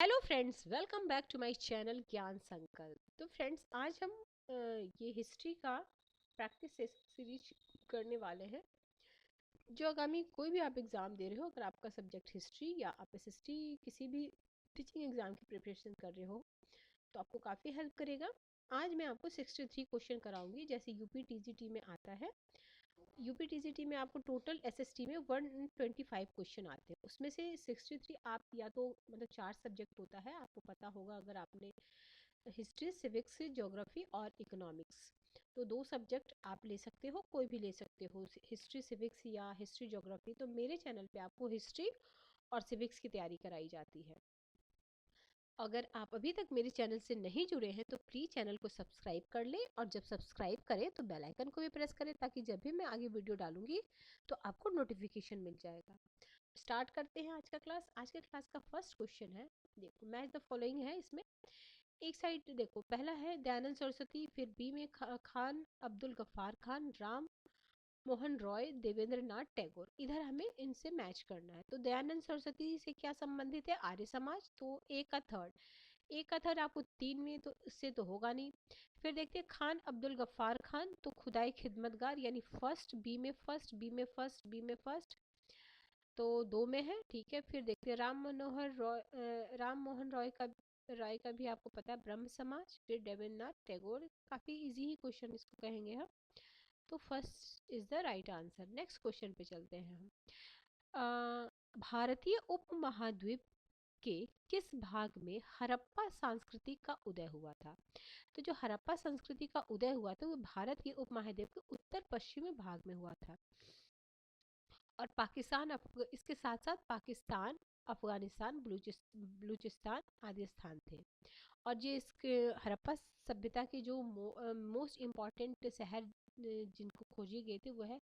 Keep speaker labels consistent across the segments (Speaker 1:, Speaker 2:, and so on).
Speaker 1: Hello friends, welcome back to my channel Gyan Sankalp. तो friends, आज हम ये हिस्ट्री का प्रैक्टिस सीरीज करने वाले हैं। जो आगामी कोई भी आप एग्ज़ाम दे रहे हो, अगर आपका सब्जेक्ट हिस्ट्री या आप एसएसटी किसी भी टीचिंग एग्ज़ाम की प्रिपरेशन कर रहे हो तो आपको काफ़ी हेल्प करेगा। आज मैं आपको 63 क्वेश्चन कराऊंगी, जैसे यूपी टीजीटी में आता है। यूपी टीजीटी में आपको टोटल एसएसटी में 125 क्वेश्चन आते हैं, उसमें से 63 आप या तो मतलब 4 सब्जेक्ट होता है, आपको पता होगा अगर आपने हिस्ट्री, सिविक्स, ज्योग्राफी और इकोनॉमिक्स, तो 2 सब्जेक्ट आप ले सकते हो, कोई भी ले सकते हो, हिस्ट्री सिविक्स या हिस्ट्री ज्योग्राफी। तो मेरे चैनल पे आपको हिस्ट्री और सिविक्स की तैयारी कराई जाती है। अगर आप अभी तक मेरे चैनल से नहीं जुड़े हैं तो प्लीज़ चैनल को सब्सक्राइब कर लें, और जब सब्सक्राइब करें तो बेल आइकन को भी प्रेस करें, ताकि जब भी मैं आगे वीडियो डालूंगी तो आपको नोटिफिकेशन मिल जाएगा। स्टार्ट करते हैं आज का क्लास। आज के क्लास का फर्स्ट क्वेश्चन है, देखो मैच द फॉलोइंग है इसमें। एक साइड देखो, पहला है दयानंद सरस्वती, फिर बी में खान अब्दुल गफ्फार खान, राम मोहन रॉय, देवेंद्र नाथ टैगोर। इधर हमें इनसे मैच करना है। तो दयानंद सरस्वती से क्या संबंधित है? आर्य समाज। तो एक का थर्ड आपको 3 में, तो इससे तो होगा नहीं। फिर देखते हैं खान अब्दुल गफ्फार खान, तो खुदाई खिदमतगार, यानी फर्स्ट, बी में फर्स्ट, बी में फर्स्ट, बी में फर्स्ट, तो 2 में है। ठीक है, फिर देखते हैं राम मोहन रॉय का भी आपको पता है, ब्रह्म समाज। फिर देवेंद्रनाथ टैगोर, काफी इजी ही क्वेश्चन इसको कहेंगे हम। तो first is the right answer. Next question पे चलते हैं हम। भारतीय उपमहाद्वीप के किस भाग में हड़प्पा संस्कृति का उदय हुआ था? तो जो हड़प्पा संस्कृति का उदय हुआ था वो भारत के उपमहाद्वीप के उत्तर पश्चिमी भाग में हुआ था। और इसके साथ साथ पाकिस्तान, अफगानिस्तान, बलूचिस्तान आदि स्थान थे। और जो इसके हड़प्पा सभ्यता के जो मोस्ट इम्पॉर्टेंट शहर जिनको खोजे गए थे वो है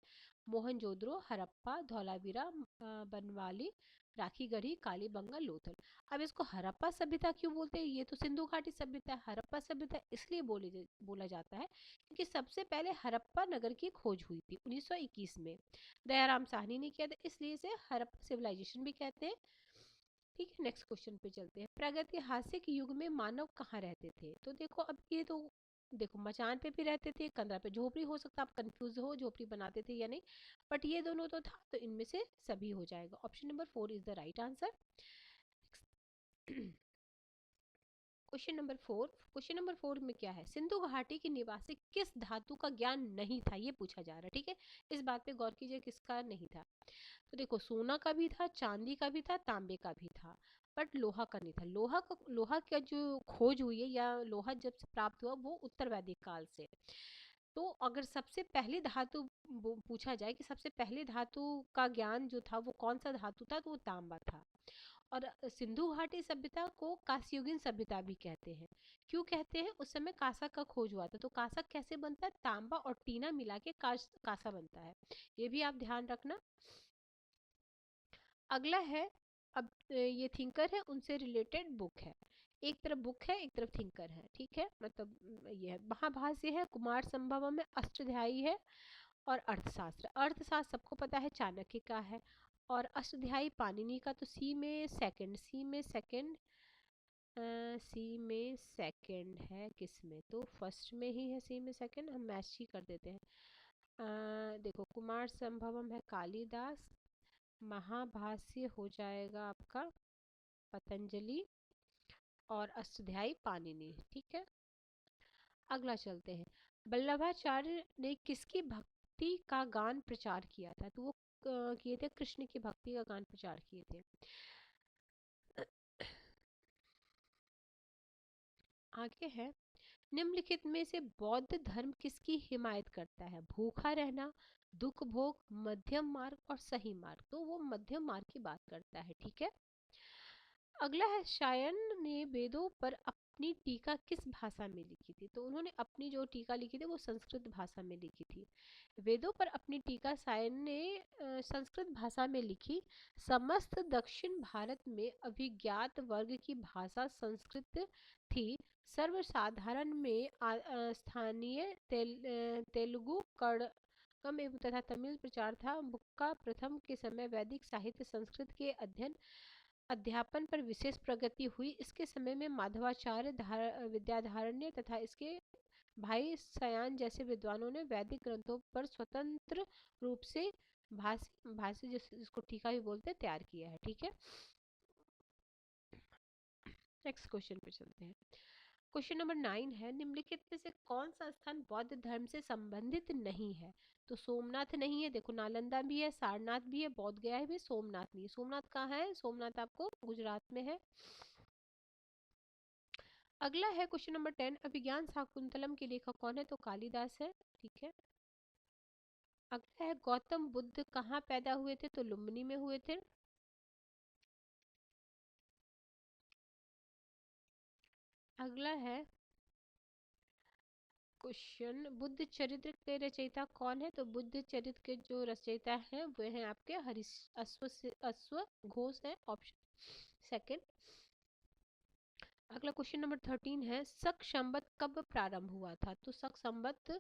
Speaker 1: मोहनजोदड़ो, हड़प्पा, धौलावीरा, बनवाली, राखीगढ़ी, कालीबंगा, लोथल। अब इसको हड़प्पा सभ्यता क्यों बोलते हैं? ये तो सिंधु घाटी सभ्यता है। हड़प्पा सभ्यता इसलिए बोला जाता है क्योंकि सबसे पहले हड़प्पा नगर की खोज हुई थी 1921 में, दयाराम साहनी ने किया था, इसलिए इसे हड़प्पा सिविलाइजेशन भी कहते हैं। ठीक है, नेक्स्ट क्वेश्चन पे चलते हैं। प्रागैतिहासिक युग में मानव कहाँ रहते थे? तो देखो, अब ये तो देखो, मचान पे भी रहते थे, कंदरा पे झोपड़ी, हो सकता है आप कंफ्यूज हो झोपड़ी बनाते थे या नहीं, बट ये दोनों तो था, तो इनमें से सभी हो जाएगा। Option number 4 is the right answer. Question number 4 में क्या है? सिंधु घाटी के निवासी किस धातु का ज्ञान नहीं था, ये पूछा जा रहा है। ठीक है, इस बात पे गौर कीजिए, किसका नहीं था। तो देखो, सोना का भी था, चांदी का भी था, तांबे का भी था, बट लोहा का नहीं था। लोहा का जो खोज हुई है या लोहा जब से प्राप्त हुआ वो उत्तर वैदिक काल से। तो अगर सबसे पहली धातु पूछा जाए कि सबसे पहले धातु का ज्ञान जो था वो कौन सा धातु था, तो वो तांबा था। और सिंधु घाटी सभ्यता को कांस्ययुगीन सभ्यता भी कहते हैं। क्यों कहते हैं? उस समय कांसा का खोज हुआ था। तो कांसा कैसे बनता है? तांबा और टीना मिला के कांसा बनता है, ये भी आप ध्यान रखना। अगला है, अब ये थिंकर है, उनसे रिलेटेड बुक है। एक तरफ बुक है, एक तरफ थिंकर है। ठीक है, मतलब ये है महाभाष्य है, कुमार संभवम में अष्टाध्यायी है, और अर्थशास्त्र। अर्थशास्त्र सबको पता है, चाणक्य का है। और अष्टाध्यायी पाणिनि का। तो सी में सेकंड है, किस में? तो फर्स्ट में ही है, सी में सेकंड, हम मैच ही कर देते हैं। देखो, कुमार संभवम है कालिदास, महाभाष्य हो जाएगा आपका पतंजलि, और अष्टाध्यायी पाणिनि। ठीक है, अगला चलते हैं। वल्लभाचार्य ने किसकी भक्ति का गान प्रचार किया था? तो वो किए थे, कृष्ण की भक्ति का गान प्रचार किए थे। आगे है, निम्नलिखित में से बौद्ध धर्म किसकी हिमायत करता है? भूखा रहना, दुख भोग, मध्यम मार्ग और सही मार्ग। तो वो मध्यम मार्ग की बात करता है। ठीक है, अगला है, शायन ने वेदों पर अपनी टीका किस भाषा में लिखी थी? तो उन्होंने अपनी जो टीका लिखी थी वो संस्कृत भाषा में लिखी थी। वेदों पर अपनी टीका शायन ने संस्कृत भाषा में लिखी। समस्त दक्षिण भारत में अभिज्ञात वर्ग की भाषा संस्कृत थी। सर्वसाधारण में स्थानीय तेलुगु, कड़कम एवं तथा तमिल प्रचार था। बुक्का प्रथम के समय वैदिक साहित्य संस्कृत के अध्ययन अध्यापन पर विशेष प्रगति हुई। इसके समय में माधवाचार्य, विद्याधारण्य तथा इसके भाई सयान जैसे विद्वानों ने वैदिक ग्रंथों पर स्वतंत्र रूप से भाष्य भाष्य जिसको टीका भी बोलते हैं, तैयार किया है। ठीक है, नेक्स्ट क्वेश्चन पे चलते हैं। क्वेश्चन नंबर 9 है, निम्नलिखित में से कौन सा स्थान बौद्ध धर्म से संबंधित नहीं है? तो सोमनाथ नहीं है, देखो नालंदा भी है, सारनाथ भी है, बौद्ध गया है भी, सोमनाथ नहीं है। सोमनाथ कहाँ है? सोमनाथ आपको गुजरात में है। अगला है क्वेश्चन नंबर 10, अभिज्ञान शाकुंतलम के लेखक कौन है? तो कालिदास है। ठीक है, अगला है गौतम बुद्ध कहाँ पैदा हुए थे? तो लुम्बिनी में हुए थे। अगला है क्वेश्चन, बुद्ध चरित्र के रचयिता कौन है? तो बुद्ध चरित्र के जो रचयिता हैं वो हैं आपके हरीश अश्व घोष है, ऑप्शन सेकंड। अगला क्वेश्चन नंबर 13 है, शक संवत कब प्रारंभ हुआ था? तो शक संवत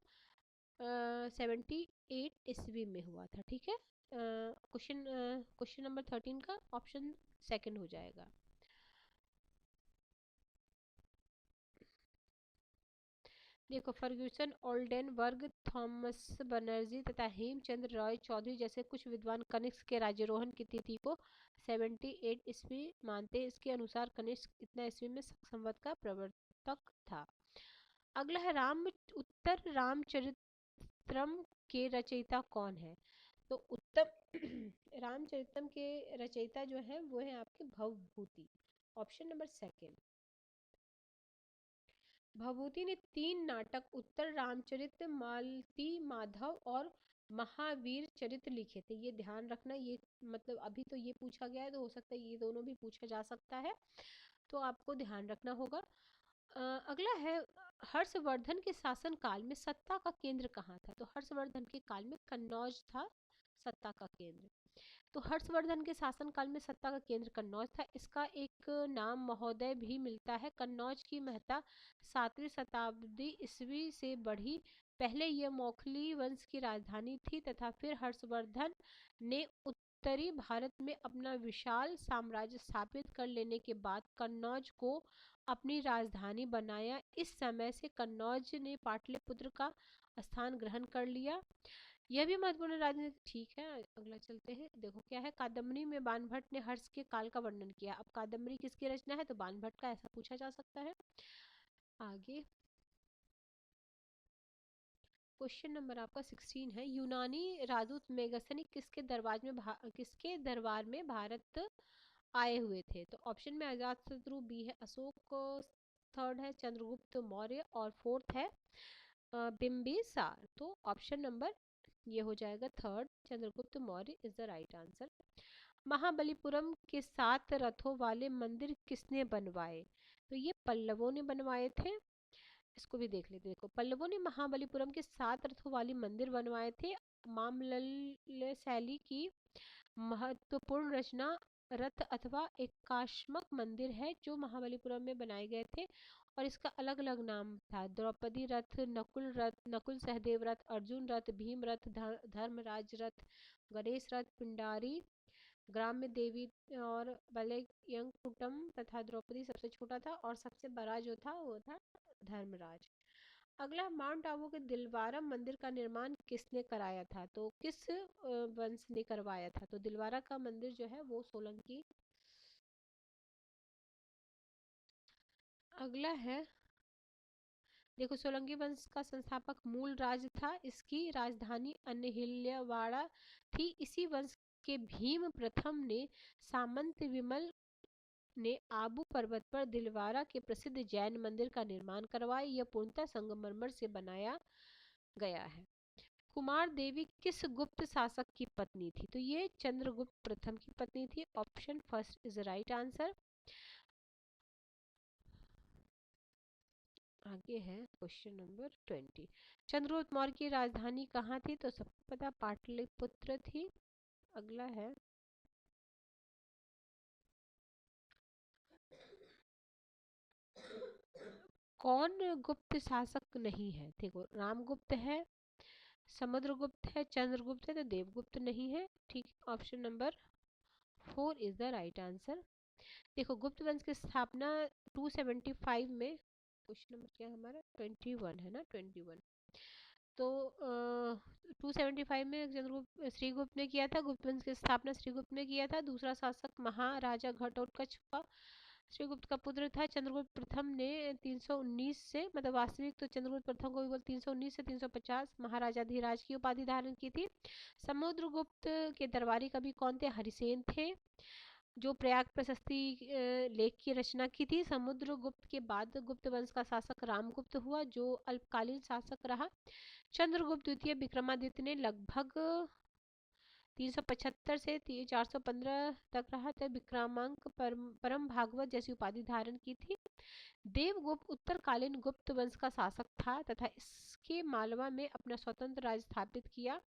Speaker 1: 78 ईस्वी में हुआ था। ठीक है, क्वेश्चन नंबर 13 का ऑप्शन सेकंड हो जाएगा। देखो फर्ग्यूसन, ओल्डेनबर्ग, थॉमस बनर्जी तथा हेमचंद्र रॉय चौधरी जैसे कुछ विद्वान कनिष्क के राज्यारोहण की तिथि को 78 ईस्वी मानते हैं। इसके अनुसार कनिष्क इतना ईस्वी में संवत का प्रवर्तक था। अगला है उत्तर रामचरितम के रचयिता कौन है? तो उत्तम रामचरितम के रचयिता जो है वो है आपके भवभूति, ऑप्शन नंबर सेकंड। भभूति ने 3 नाटक उत्तर रामचरित, मालती माधव और महावीर चरित लिखे थे। ये ध्यान रखना, ये मतलब अभी तो ये पूछा गया है, तो हो सकता है ये दोनों भी पूछा जा सकता है, तो आपको ध्यान रखना होगा। अगला है, हर्षवर्धन के शासन काल में सत्ता का केंद्र कहाँ था? तो हर्षवर्धन के काल में कन्नौज था सत्ता का केंद्र। तो हर्षवर्धन के शासनकाल में सत्ता का केंद्र कन्नौज था। इसका एक नाम महोदय भी मिलता है। कन्नौज की महत्ता 7वीं शताब्दी ईस्वी से बढ़ी। पहले यह मौखली वंश की राजधानी थी तथा फिर हर्षवर्धन ने उत्तरी भारत में अपना विशाल साम्राज्य स्थापित कर लेने के बाद कन्नौज को अपनी राजधानी बनाया। इस समय से कन्नौज ने पाटलिपुत्र का स्थान ग्रहण कर लिया। यह भी महत्वपूर्ण राजनीति। ठीक है, अगला चलते हैं। देखो क्या है, कादम्बरी में बाणभट्ट ने हर्ष के काल का वर्णन किया। अब कादम्बरी किसकी रचना है? तो बाणभट्ट का, ऐसा पूछा जा सकता है। आगे क्वेश्चन नंबर आपका 16 है, यूनानी राजदूत मेगसनी किसके दरबार में भारत आए हुए थे? तो ऑप्शन में अजातशत्रु, बी है अशोक, थर्ड है चंद्रगुप्त मौर्य और फोर्थ है बिम्बिसार। तो ऑप्शन नंबर ये हो जाएगा third, Chandragupta Maurya is the right answer. Mahabalipuram के 7 रथों वाले मंदिर किसने बनवाए? तो ये पल्लवों ने बनवाए थे। इसको भी देख लेते, देखो पल्लवों ने महाबलीपुरम के 7 रथों वाले मंदिर बनवाए थे। मामल्ल शैली की महत्वपूर्ण रचना रथ अथवा एकाश्मक मंदिर है जो महाबलीपुरम में बनाए गए थे, और इसका अलग अलग नाम था। द्रौपदी रथ, नकुल सहदेव रथ, अर्जुन रथ, भीम रथ, धर्मराज रथ, गणेश रथ, पिंडारी, ग्राम्य देवी और बलयंकुटम तथा द्रौपदी सबसे छोटा था और सबसे बड़ा जो था वो था धर्मराज। अगला, माउंट आबू के दिलवारा मंदिर का निर्माण किसने कराया था? तो किस वंश ने करवाया था? तो दिलवारा का मंदिर जो है वो सोलंकी। अगला है, देखो सोलंकी वंश का संस्थापक मूल राज था। इसकी राजधानी अनहिल्यावाड़ा थी। इसी वंश के भीम प्रथम ने सामंत विमल ने आबू पर्वत पर दिलवारा के प्रसिद्ध जैन मंदिर का निर्माण करवाया। यह पूर्णतः संगमरमर से बनाया गया है। कुमार देवी किस गुप्त शासक की पत्नी थी? तो ये चंद्रगुप्त प्रथम की पत्नी थी, option first is right answer. आगे है क्वेश्चन नंबर 20, चंद्रगुप्त मौर्य की राजधानी कहाँ थी? तो सबको पता पाटलिपुत्र थी। अगला है, कौन गुप्त शासक नहीं है? देखो रामगुप्त है, समुद्रगुप्त है, चंद्रगुप्त है, तो देवगुप्त नहीं है। ठीक, option number 4 is the right answer. देखो, गुप्त वंश की स्थापना 275 में, क्वेश्चन नंबर क्या है हमारा, 21 है ना, 21। तो 275 में चंद्रगुप्त श्रीगुप्त ने किया था। गुप्त वंश की स्थापना श्रीगुप्त ने किया था। दूसरा शासक महाराजा घटोत्कच का श्रीगुप्त का पुत्र था। चंद्रगुप्त प्रथम ने 319 से, मतलब वास्तविक तो चंद्रगुप्त प्रथम को केवल 319 से 350 महाराजा धीराज की उपाधि धारण की थी। समुद्रगुप्त के दरबारी कवि कौन थे? हरिसेन थे, जो प्रयाग प्रशस्ति लेख की रचना की थी। समुद्रगुप्त के बाद गुप्त वंश का शासक रामगुप्त हुआ, जो अल्पकालीन शासक रहा। चंद्रगुप्त द्वितीय विक्रमादित्य ने लगभग 375 से 415 तक रहा था। विक्रमांक परम भागवत जैसी उपाधि धारण की थी। देवगुप्त उत्तरकालीन गुप्त वंश का शासक था तथा इसके मालवा में अपना स्वतंत्र राज्य स्थापित किया।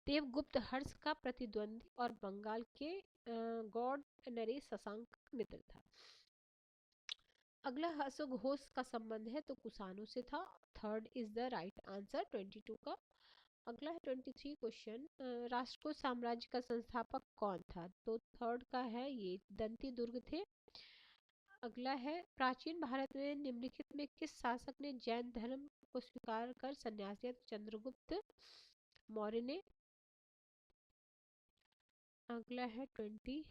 Speaker 1: देवगुप्त हर्ष का प्रतिद्वंदी और बंगाल के गौड़ नरेश शशांक मित्र था। अगला घोष का संबंध है तो कुषाणों से था। Third is the right answer 22 का। अगला है 23 क्वेश्चन, राष्ट्रकूट साम्राज्य का संस्थापक कौन था? तो थर्ड का है ये, दंती दुर्ग थे। अगला है, प्राचीन भारत में निम्नलिखित में किस शासक ने जैन धर्म को स्वीकार कर संन्यास लिया? चंद्रगुप्त मौर्य ने। अगला है 20,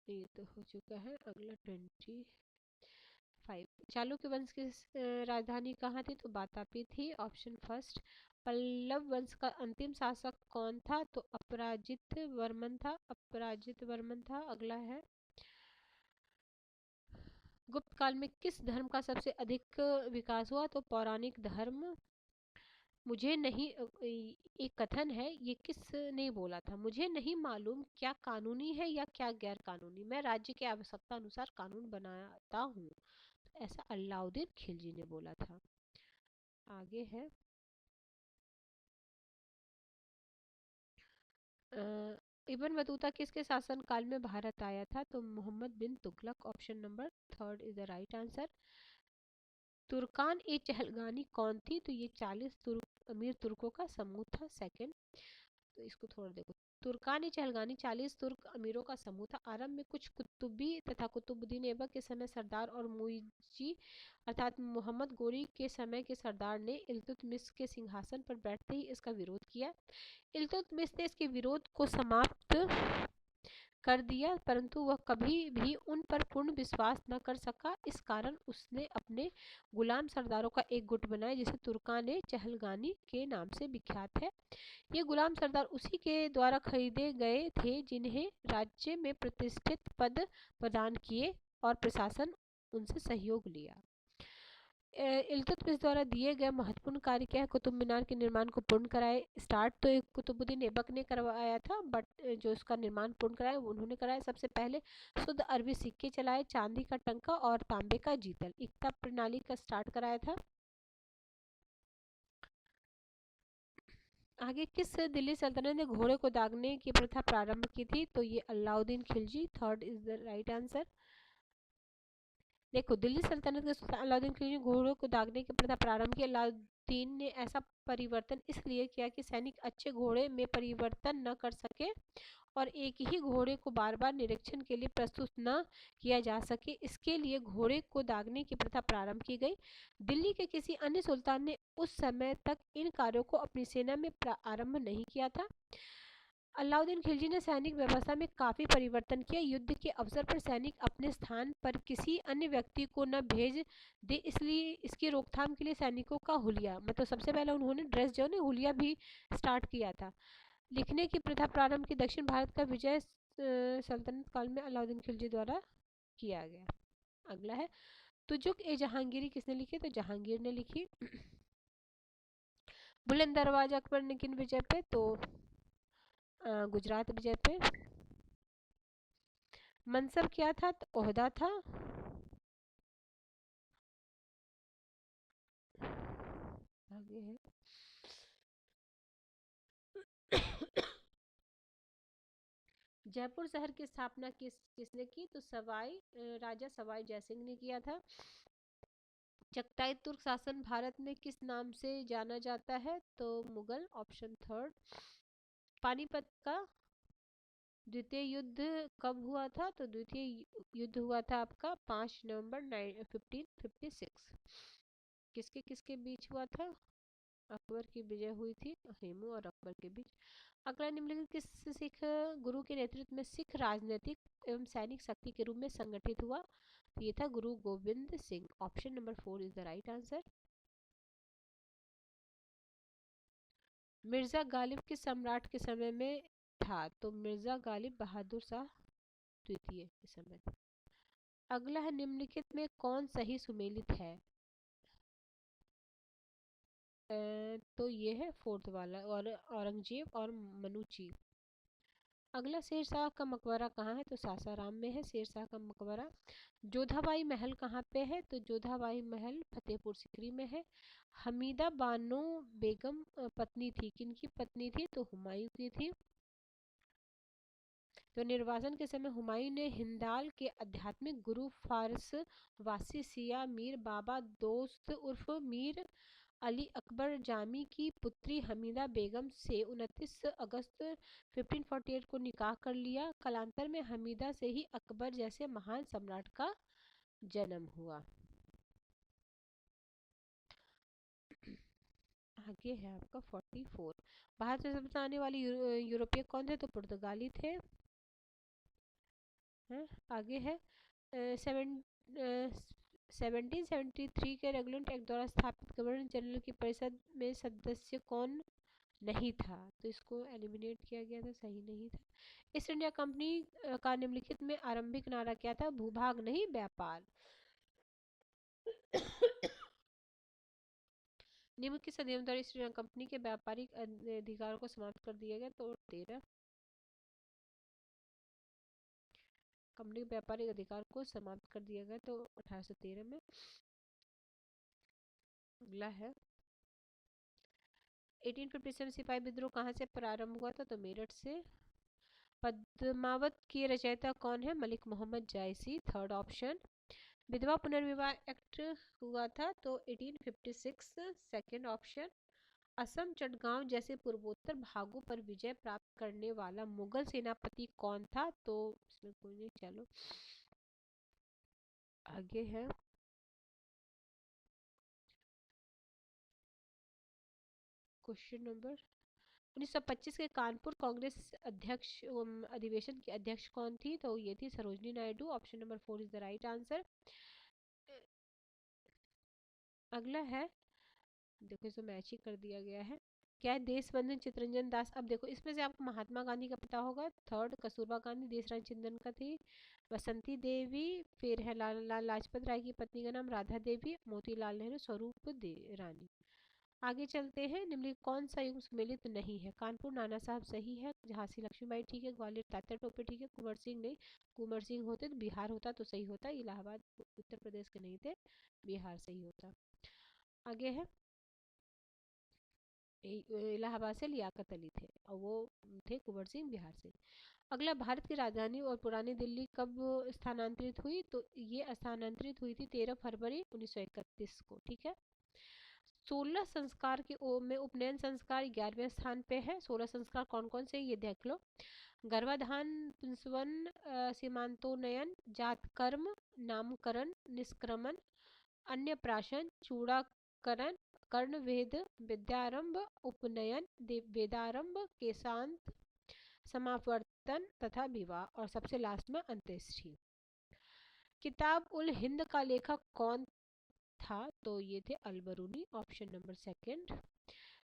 Speaker 1: ये तो हो चुका है। अगला 25, चालुक्य वंश की राजधानी कहाँ थी? तो वातापी थी, ऑप्शन फर्स्ट। पल्लव वंश का अंतिम शासक कौन था? तो अपराजित वर्मन था, अपराजित वर्मन था। अगला है, गुप्त काल में किस धर्म का सबसे अधिक विकास हुआ? तो पौराणिक धर्म। मुझे नहीं, एक कथन है, ये किसने बोला था? मुझे नहीं मालूम क्या कानूनी है या क्या गैर कानूनी, मैं राज्य की आवश्यकता अनुसार कानून बनाता हूँ। तो ऐसा अलाउद्दीन खिलजी ने बोला था। आगे है, इब्न बतूता किसके शासन काल में भारत आया था? तो Mohammad bin Tughlaq, option number third is the right answer. Turkan e Chahalgani कौन थी? तो ये 40 अमीर तुर्कों का समूह था। सेकंड, तो इसको थोड़ा देखो। तुर्कान ए चहलगानी 40 तुर्क अमीरों का समूह था। आरंभ में कुछ कुतुबी तथा कुतुबुद्दीन ऐबक के समय सरदार और मुइजी अर्थात मोहम्मद गोरी के समय के सरदार ने इल्तुतमिश के सिंहासन पर बैठते ही इसका विरोध किया। इल्तुतमिश ने इसके विरोध को समाप्त कर दिया, परंतु वह कभी भी उन पर पूर्ण विश्वास न कर सका। इस कारण उसने अपने गुलाम सरदारों का एक गुट बनाया, जिसे तुर्कान ए चहलगानी के नाम से विख्यात है। ये गुलाम सरदार उसी के द्वारा खरीदे गए थे जिन्हें राज्य में प्रतिष्ठित पद प्रदान किए और प्रशासन उनसे सहयोग लिया। इल्तुतमिश द्वारा दिए गए महत्वपूर्ण कार्य क्या है? कुतुब मीनार के निर्माण को पूर्ण कराए। स्टार्ट तो एक कुतुबुद्दीन ऐबक ने करवाया था, बट जो इसका निर्माण पूर्ण कराया वो उन्होंने कराया। सबसे पहले शुद्ध अरबी सिक्के चलाए, चांदी का टंका और तांबे का जीतल, इकता प्रणाली का स्टार्ट कराया था। आगे, किस दिल्ली सल्तनत ने घोड़े को दागने की प्रथा प्रारंभ की थी? तो ये Alauddin Khilji, third is the right answer. देखो, दिल्ली सल्तनत के सुल्तान अलाउद्दीन खिलजी ने घोड़ों को दागने की प्रथा प्रारंभ की। अलाउद्दीन ने ऐसा परिवर्तन इसलिए किया कि सैनिक अच्छे घोड़े में परिवर्तन न कर सके और एक ही घोड़े को बार बार निरीक्षण के लिए प्रस्तुत न किया जा सके। इसके लिए घोड़े को दागने की प्रथा प्रारंभ की गई। दिल्ली के किसी अन्य सुल्तान ने उस समय तक इन कार्यों को अपनी सेना में प्रारंभ नहीं किया था। अलाउद्दीन खिलजी ने सैनिक व्यवस्था में काफी परिवर्तन किया। युद्ध के अवसर पर सैनिक अपने स्थान पर किसी अन्य व्यक्ति को न भेज दे, इसलिए इसकी रोकथाम के लिए सैनिकों का हुलिया, मतलब सबसे पहले उन्होंने ड्रेस जो है हुलिया भी स्टार्ट किया था। लिखने की प्रथा प्रारंभ की। दक्षिण भारत का विजय सल्तनत काल में अलाउद्दीन खिलजी द्वारा किया गया। अगला है, तुजुक ए जहांगीरी किसने लिखी? तो जहांगीर ने लिखी। बुलंद दरवाजा अकबर ने किन विजय पे? तो गुजरात विजय पे। मनसब क्या था? तो ओहदा था। आगे है, जयपुर शहर की स्थापना किसने की? तो राजा सवाई जयसिंह ने किया था। चगताई तुर्क शासन भारत में किस नाम से जाना जाता है? तो मुगल, ऑप्शन थर्ड। पानीपत का द्वितीय युद्ध कब हुआ था? तो द्वितीय युद्ध हुआ था आपका 5 नवंबर 1556। किसके किसके बीच हुआ था? अकबर की विजय हुई थी हेमू और अकबर के बीच। अगला निम्नलिखित किस सिख गुरु के नेतृत्व में सिख राजनीतिक एवं सैनिक शक्ति के रूप में संगठित हुआ? तो ये था गुरु Govind Singh. Option number 4 is the right answer. Mirza Ghalib किस सम्राट के समय में था? तो मिर्जा गालिब बहादुर शाह द्वितीय के समय। अगला है निम्नलिखित में कौन सही सुमेलित है? तो ये है फोर्थ वाला, और औरंगजेब और मनुची। अगला शेरशाह का मकबरा कहाँ है? तो सासाराम में है शेरशाह का मकबरा। जोधाबाई महल कहाँ पे है? तो जोधाबाई महल फतेहपुर सीकरी में है। हमीदा बानो बेगम पत्नी थी, किनकी पत्नी थी? तो हुमायूं की थी। तो निर्वासन के समय हुमायूं ने हिंदाल के आध्यात्मिक गुरु फारस वासी सिया मीर बाबा दोस्त उर्फ मीर अली अकबर जामी की पुत्री हमीदा बेगम से 29 अगस्त 1548 को निकाह कर लिया। कालांतर में हमीदा से ही अकबर जैसे महान सम्राट का जन्म हुआ। आगे है आपका 44। भारत से सबसे आने वाले यूरोपीय कौन थे? तो पुर्तगाली थे। आगे है 1773 के रेगुलेट एक्ट द्वारा स्थापित गवर्नर जनरल की परिषद में सदस्य कौन नहीं था? तो इसको एलिमिनेट किया गया था, सही नहीं था। ईस्ट इंडिया कंपनी का निम्नलिखित में आरंभिक नारा क्या था? भूभाग नहीं व्यापार। निम्न किस अधिनियम द्वारा ईस्ट इंडिया कंपनी के व्यापारिक अधिकारों को समाप्त कर दिया गया? तो 13 कंपनी के व्यापारिक अधिकार को समाप्त कर दिया गया, तो 1813 में। अगला है 1857 सिपाही विद्रोह कहाँ से प्रारंभ हुआ था? तो मेरठ से। पद्मावत के रचयिता कौन है? मलिक मोहम्मद जायसी, थर्ड ऑप्शन। विधवा पुनर्विवाह एक्ट हुआ था तो 1856, सेकंड ऑप्शन। असम चटगांव जैसे पूर्वोत्तर भागों पर विजय प्राप्त करने वाला मुगल सेनापति कौन था? तो इसमें कोई नहीं, चलो आगे है क्वेश्चन नंबर 1925 के कानपुर कांग्रेस अध्यक्ष अधिवेशन की अध्यक्ष कौन थी? तो ये थी Sarojini Naidu. Option number 4 is the right answer. अगला है, देखो इसे मैच ही कर दिया गया है। क्या है? देशबंधु चितरंजन दास। अब देखो इसमें से आपको महात्मा गांधी का पता होगा, थर्ड कस्तूरबा गांधी, देशरानी चिंदन का थी बसंती देवी, फिर है लाल लाजपत राय की पत्नी का नाम राधा देवी, मोतीलाल नेहरू, स्वरूप दे रानी। आगे चलते हैं। निम्नलिखित कौन सा युग सुमेलित नहीं है? कानपुर नाना साहब सही है, झांसी लक्ष्मीबाई ठीक है, ग्वालियर तात्या टोपे ठीक है, कुंवर सिंह नहीं। कुंवर सिंह होते तो बिहार होता तो सही होता, इलाहाबाद उत्तर प्रदेश के नहीं थे, बिहार सही होता। आगे है इलाहाबाद से लियाकत अली थे और वो थे कुंवर सिंह बिहार से। अगला, भारत की राजधानी और पुरानी दिल्ली कब स्थानांतरित हुई? तो ये स्थानांतरित हुई थी 13 फरवरी 1931 को, ठीक है। 16 संस्कार के में उपनयन संस्कार 11वें स्थान पे है। 16 संस्कार कौन कौन से ये देख लो। गर्भाधान, पुंसवन, सीमांतोन्नयन, जातकर्म, नामकरण, निष्क्रमण, अन्नप्राशन, चूड़ाकरण, कर्णवेद, विद्यारंभ, उपनयन, वेदारंभ, केशांत, समावर्तन तथा विवाह, और सबसे लास्ट में अंत्येष्टि। किताब उल हिंद का लेखक कौन था? तो ये थे Alberuni, option number second.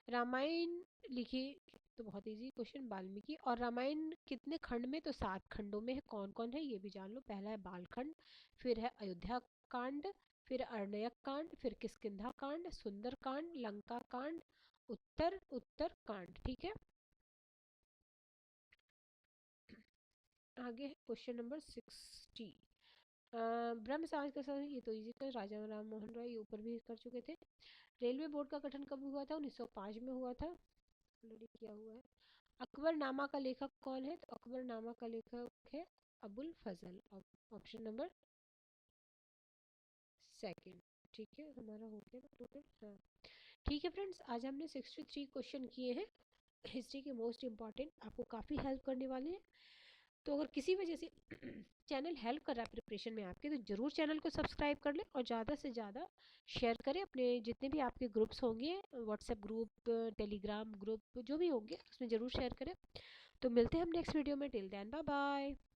Speaker 1: Ramayan लिखी, तो बहुत इजी क्वेश्चन, वाल्मीकि। और रामायण कितने खंड में? तो 7 खंडों में है। कौन कौन है ये भी जान लो। पहला है बालखंड, फिर है अयोध्या कांड, फिर अरण्यक कांड, फिर किष्किंधा कांड, सुंदर कांड, लंका कांड, उत्तर उत्तर कांड, ठीक है। आगे है क्वेश्चन नंबर 60। ब्रह्म समाज का सदस्य, ये तो इजी था, राजा राम मोहन राय, ये ऊपर भी कर चुके थे। रेलवे बोर्ड का गठन कब हुआ था? 1905 में हुआ था, ऑलरेडी किया हुआ है। अकबरनामा का लेखक कौन है? तो अकबरनामा का लेखक है अबुल फजल, ऑप्शन नंबर सेकंड, ठीक है। हमारा हो गया ना टोटल, हाँ ठीक है फ्रेंड्स, आज हमने 63 क्वेश्चन किए हैं हिस्ट्री के, मोस्ट इंपॉर्टेंट, आपको काफ़ी हेल्प करने वाले हैं। तो अगर किसी वजह से चैनल हेल्प कर रहा है प्रिपरेशन में आपके, तो ज़रूर चैनल को सब्सक्राइब कर लें और ज़्यादा से ज़्यादा शेयर करें अपने जितने भी आपके ग्रुप्स होंगे, व्हाट्सएप ग्रुप, टेलीग्राम ग्रुप, जो भी होंगे उसमें ज़रूर शेयर करें। तो मिलते हैं हम नेक्स्ट वीडियो में। Till then bye bye.